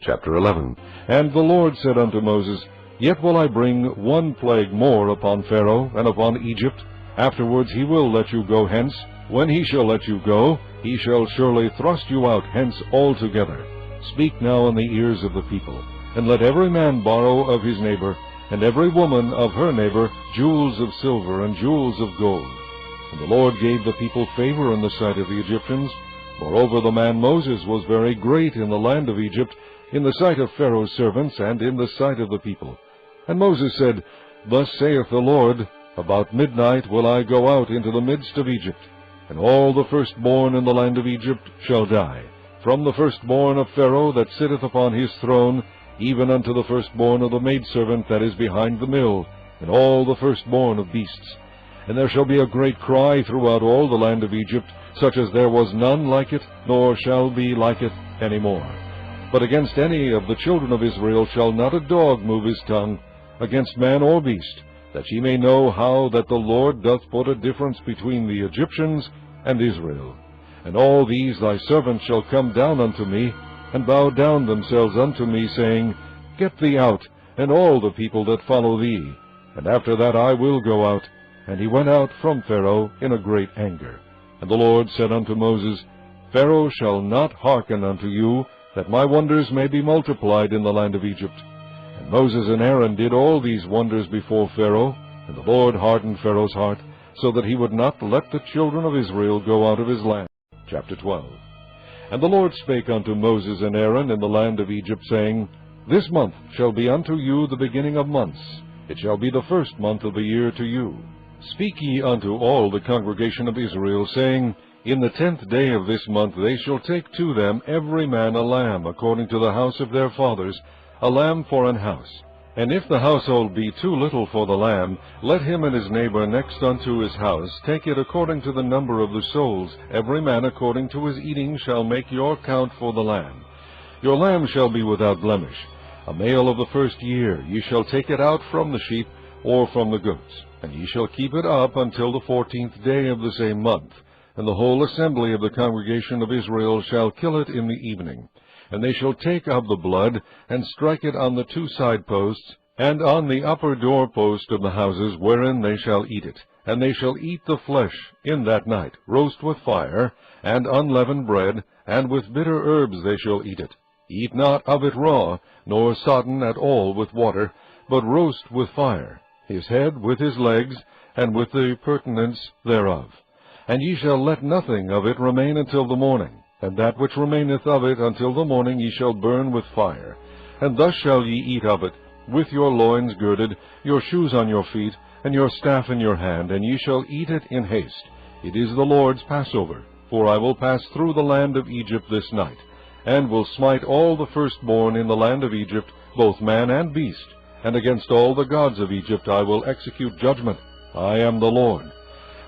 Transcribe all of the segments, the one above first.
Chapter 11. And the Lord said unto Moses, Yet will I bring one plague more upon Pharaoh and upon Egypt. Afterwards he will let you go hence. When he shall let you go, he shall surely thrust you out hence altogether. Speak now in the ears of the people, and let every man borrow of his neighbor, and every woman of her neighbor, jewels of silver and jewels of gold. And the Lord gave the people favor in the sight of the Egyptians. Moreover, the man Moses was very great in the land of Egypt, in the sight of Pharaoh's servants, and in the sight of the people. And Moses said, Thus saith the Lord, About midnight will I go out into the midst of Egypt, and all the firstborn in the land of Egypt shall die, from the firstborn of Pharaoh that sitteth upon his throne, even unto the firstborn of the maidservant that is behind the mill, and all the firstborn of beasts. And there shall be a great cry throughout all the land of Egypt, such as there was none like it, nor shall be like it any more. But against any of the children of Israel shall not a dog move his tongue, against man or beast, that ye may know how that the Lord doth put a difference between the Egyptians and Israel. And all these thy servants shall come down unto me, and bow down themselves unto me, saying, Get thee out, and all the people that follow thee. And after that I will go out. And he went out from Pharaoh in a great anger. And the Lord said unto Moses, Pharaoh shall not hearken unto you, that my wonders may be multiplied in the land of Egypt. And Moses and Aaron did all these wonders before Pharaoh, and the Lord hardened Pharaoh's heart, so that he would not let the children of Israel go out of his land. Chapter 12. And the Lord spake unto Moses and Aaron in the land of Egypt, saying, This month shall be unto you the beginning of months. It shall be the first month of the year to you. Speak ye unto all the congregation of Israel, saying, In the 10th day of this month they shall take to them every man a lamb, according to the house of their fathers, a lamb for an house. And if the household be too little for the lamb, let him and his neighbor next unto his house take it according to the number of the souls. Every man according to his eating shall make your count for the lamb. Your lamb shall be without blemish. A male of the first year, ye shall take it out from the sheep, or from the goats. And ye shall keep it up until the 14th day of the same month. And the whole assembly of the congregation of Israel shall kill it in the evening. And they shall take of the blood, and strike it on the 2 side posts, and on the upper doorpost of the houses wherein they shall eat it. And they shall eat the flesh in that night, roast with fire, and unleavened bread, and with bitter herbs they shall eat it. Eat not of it raw, nor sodden at all with water, but roast with fire, his head with his legs, and with the purtenance thereof. And ye shall let nothing of it remain until the morning. And that which remaineth of it until the morning ye shall burn with fire. And thus shall ye eat of it, with your loins girded, your shoes on your feet, and your staff in your hand, and ye shall eat it in haste. It is the Lord's Passover. For I will pass through the land of Egypt this night, and will smite all the firstborn in the land of Egypt, both man and beast. And against all the gods of Egypt I will execute judgment. I am the Lord.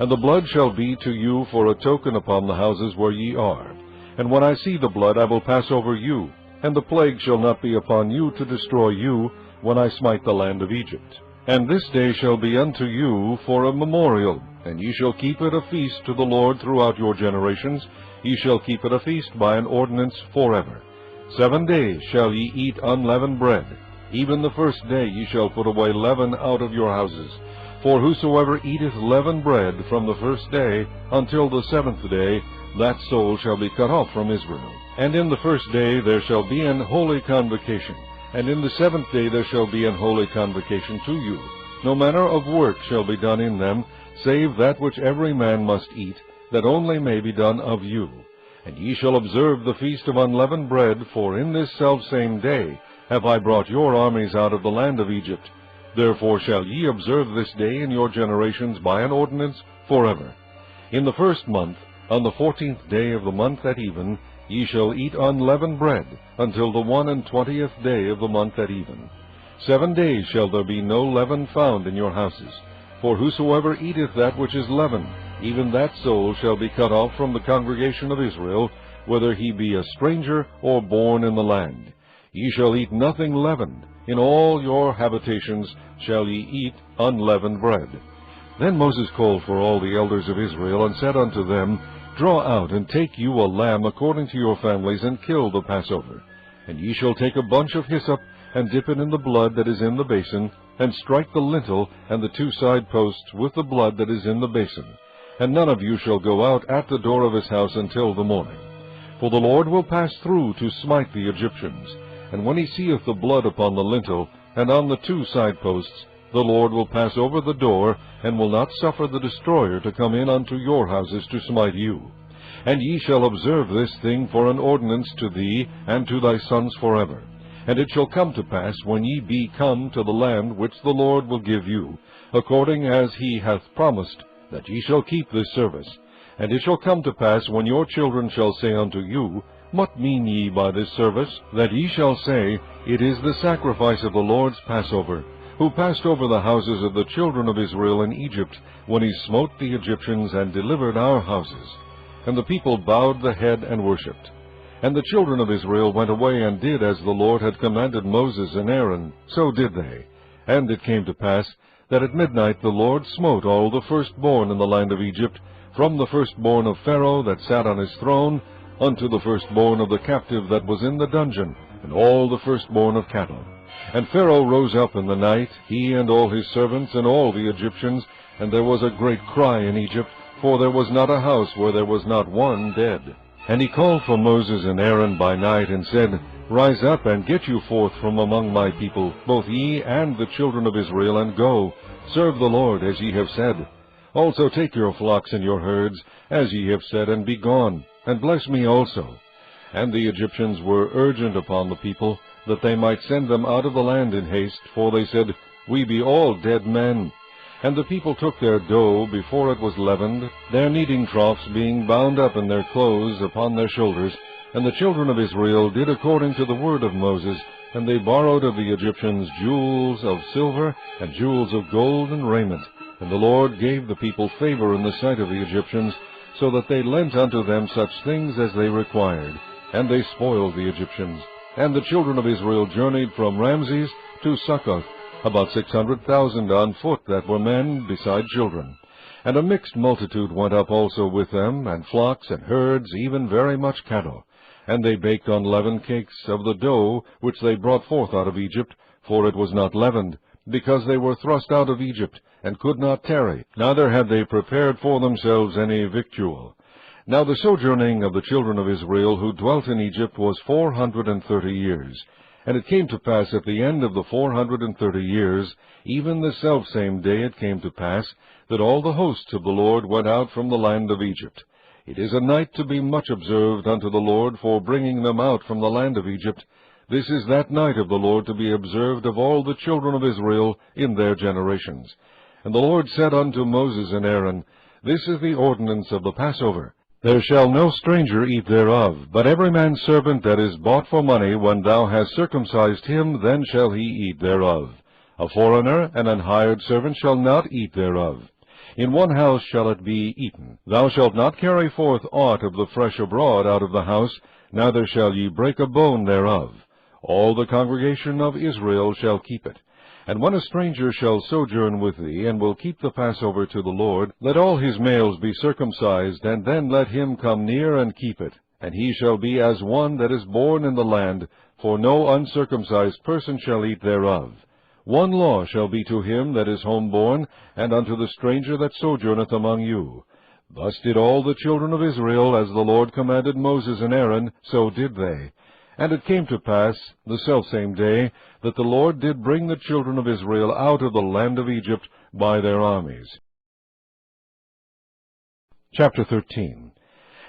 And the blood shall be to you for a token upon the houses where ye are. And when I see the blood, I will pass over you, and the plague shall not be upon you to destroy you, when I smite the land of Egypt. And this day shall be unto you for a memorial, and ye shall keep it a feast to the Lord throughout your generations. Ye shall keep it a feast by an ordinance forever. 7 days shall ye eat unleavened bread. Even the first day ye shall put away leaven out of your houses. For whosoever eateth leavened bread from the first day until the 7th day, that soul shall be cut off from Israel. And in the first day there shall be an holy convocation, and in the 7th day there shall be an holy convocation to you. No manner of work shall be done in them, save that which every man must eat, that only may be done of you. And ye shall observe the feast of unleavened bread, for in this selfsame day have I brought your armies out of the land of Egypt. Therefore shall ye observe this day in your generations by an ordinance forever. In the 1st month, on the 14th day of the month at even, ye shall eat unleavened bread, until the 21st day of the month at even. 7 days shall there be no leaven found in your houses. For whosoever eateth that which is leavened, even that soul shall be cut off from the congregation of Israel, whether he be a stranger or born in the land. Ye shall eat nothing leavened. In all your habitations shall ye eat unleavened bread. Then Moses called for all the elders of Israel, and said unto them, Draw out, and take you a lamb according to your families, and kill the Passover. And ye shall take a bunch of hyssop, and dip it in the blood that is in the basin, and strike the lintel and the 2 side posts with the blood that is in the basin. And none of you shall go out at the door of his house until the morning. For the Lord will pass through to smite the Egyptians. And when he seeth the blood upon the lintel, and on the 2 side posts, the Lord will pass over the door, and will not suffer the destroyer to come in unto your houses to smite you. And ye shall observe this thing for an ordinance to thee and to thy sons forever. And it shall come to pass, when ye be come to the land which the Lord will give you, according as he hath promised, that ye shall keep this service. And it shall come to pass, when your children shall say unto you, What mean ye by this service? That ye shall say, It is the sacrifice of the Lord's Passover, who passed over the houses of the children of Israel in Egypt, when he smote the Egyptians and delivered our houses. And the people bowed the head and worshipped. And the children of Israel went away and did as the Lord had commanded Moses and Aaron, so did they. And it came to pass, that at midnight the Lord smote all the firstborn in the land of Egypt, from the firstborn of Pharaoh that sat on his throne, unto the firstborn of the captive that was in the dungeon, and all the firstborn of cattle. And Pharaoh rose up in the night, he and all his servants, and all the Egyptians, and there was a great cry in Egypt, for there was not a house where there was not one dead. And he called for Moses and Aaron by night, and said, Rise up, and get you forth from among my people, both ye and the children of Israel, and go, serve the Lord, as ye have said. Also take your flocks and your herds, as ye have said, and be gone, and bless me also. And the Egyptians were urgent upon the people, that they might send them out of the land in haste, for they said, We be all dead men. And the people took their dough before it was leavened, their kneading troughs being bound up in their clothes upon their shoulders. And the children of Israel did according to the word of Moses, and they borrowed of the Egyptians jewels of silver, and jewels of gold, and raiment. And the Lord gave the people favor in the sight of the Egyptians, so that they lent unto them such things as they required. And they spoiled the Egyptians. And the children of Israel journeyed from Ramses to Succoth, about 600,000 on foot that were men, beside children. And a mixed multitude went up also with them, and flocks and herds, even very much cattle. And they baked unleavened cakes of the dough which they brought forth out of Egypt, for it was not leavened, because they were thrust out of Egypt, and could not tarry, neither had they prepared for themselves any victual. Now the sojourning of the children of Israel who dwelt in Egypt was 430 years. And it came to pass at the end of the 430 years, even the selfsame day it came to pass, that all the hosts of the Lord went out from the land of Egypt. It is a night to be much observed unto the Lord for bringing them out from the land of Egypt. This is that night of the Lord to be observed of all the children of Israel in their generations. And the Lord said unto Moses and Aaron, This is the ordinance of the Passover. There shall no stranger eat thereof, but every man's servant that is bought for money, when thou hast circumcised him, then shall he eat thereof. A foreigner and an hired servant shall not eat thereof. In one house shall it be eaten. Thou shalt not carry forth aught of the flesh abroad out of the house, neither shall ye break a bone thereof. All the congregation of Israel shall keep it. And when a stranger shall sojourn with thee, and will keep the Passover to the Lord, let all his males be circumcised, and then let him come near and keep it. And he shall be as one that is born in the land, for no uncircumcised person shall eat thereof. One law shall be to him that is homeborn, and unto the stranger that sojourneth among you. Thus did all the children of Israel, as the Lord commanded Moses and Aaron, so did they. And it came to pass, the selfsame day, that the Lord did bring the children of Israel out of the land of Egypt by their armies. Chapter 13.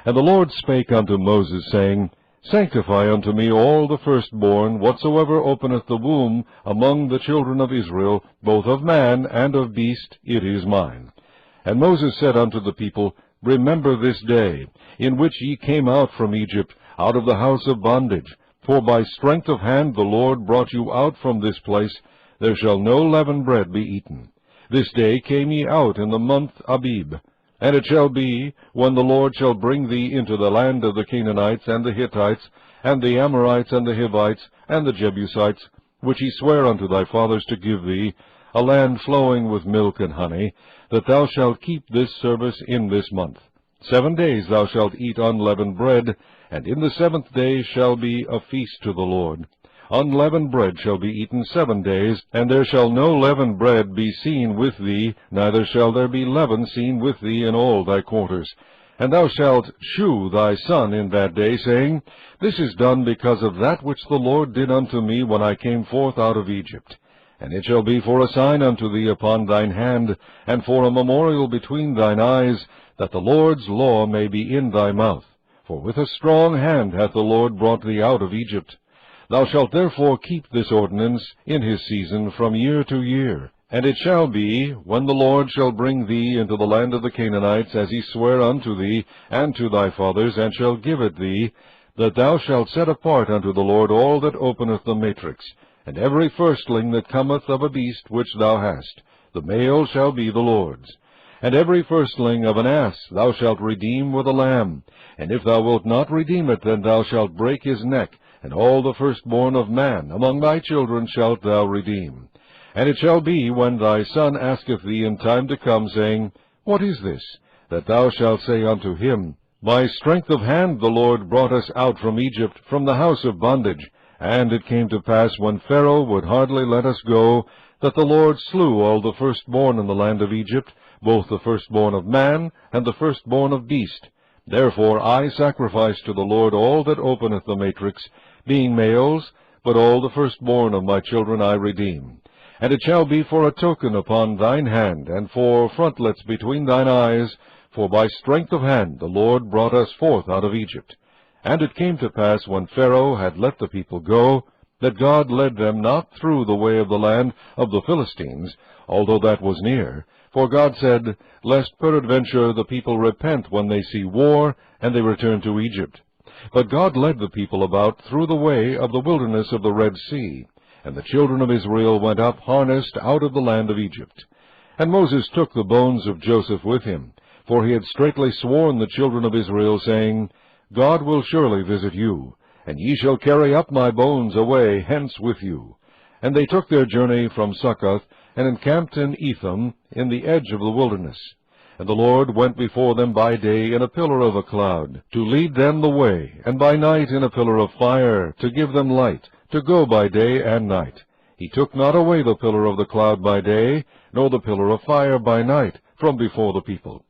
And the Lord spake unto Moses, saying, Sanctify unto me all the firstborn, whatsoever openeth the womb among the children of Israel, both of man and of beast, it is mine. And Moses said unto the people, Remember this day, in which ye came out from Egypt, out of the house of bondage. For by strength of hand the Lord brought you out from this place. There shall no leavened bread be eaten. This day came ye out in the month Abib. And it shall be, when the Lord shall bring thee into the land of the Canaanites, and the Hittites, and the Amorites, and the Hivites, and the Jebusites, which he sware unto thy fathers to give thee, a land flowing with milk and honey, that thou shalt keep this service in this month. 7 days thou shalt eat unleavened bread, And in the 7th day shall be a feast to the Lord. Unleavened bread shall be eaten 7 days, and there shall no leavened bread be seen with thee, neither shall there be leaven seen with thee in all thy quarters. And thou shalt shew thy son in that day, saying, This is done because of that which the Lord did unto me when I came forth out of Egypt. And it shall be for a sign unto thee upon thine hand, and for a memorial between thine eyes, that the Lord's law may be in thy mouth. For with a strong hand hath the Lord brought thee out of Egypt. Thou shalt therefore keep this ordinance in his season from year to year. And it shall be, when the Lord shall bring thee into the land of the Canaanites, as he sware unto thee and to thy fathers, and shall give it thee, that thou shalt set apart unto the Lord all that openeth the matrix, and every firstling that cometh of a beast which thou hast, the male shall be the Lord's. And every firstling of an ass thou shalt redeem with a lamb, and if thou wilt not redeem it, then thou shalt break his neck, and all the firstborn of man among thy children shalt thou redeem. And it shall be, when thy son asketh thee in time to come, saying, What is this? That thou shalt say unto him, By strength of hand the Lord brought us out from Egypt, from the house of bondage. And it came to pass, when Pharaoh would hardly let us go, that the Lord slew all the firstborn in the land of Egypt, both the firstborn of man and the firstborn of beast. Therefore I sacrifice to the Lord all that openeth the matrix, being males, but all the firstborn of my children I redeem. And it shall be for a token upon thine hand, and for frontlets between thine eyes, for by strength of hand the Lord brought us forth out of Egypt. And it came to pass, when Pharaoh had let the people go, that God led them not through the way of the land of the Philistines, although that was near. For God said, Lest peradventure the people repent when they see war, and they return to Egypt. But God led the people about through the way of the wilderness of the Red Sea. And the children of Israel went up harnessed out of the land of Egypt. And Moses took the bones of Joseph with him, for he had straitly sworn the children of Israel, saying, God will surely visit you, and ye shall carry up my bones away hence with you. And they took their journey from Succoth, and encamped in Etham, in the edge of the wilderness. And the Lord went before them by day in a pillar of a cloud, to lead them the way, and by night in a pillar of fire, to give them light, to go by day and night. He took not away the pillar of the cloud by day, nor the pillar of fire by night, from before the people.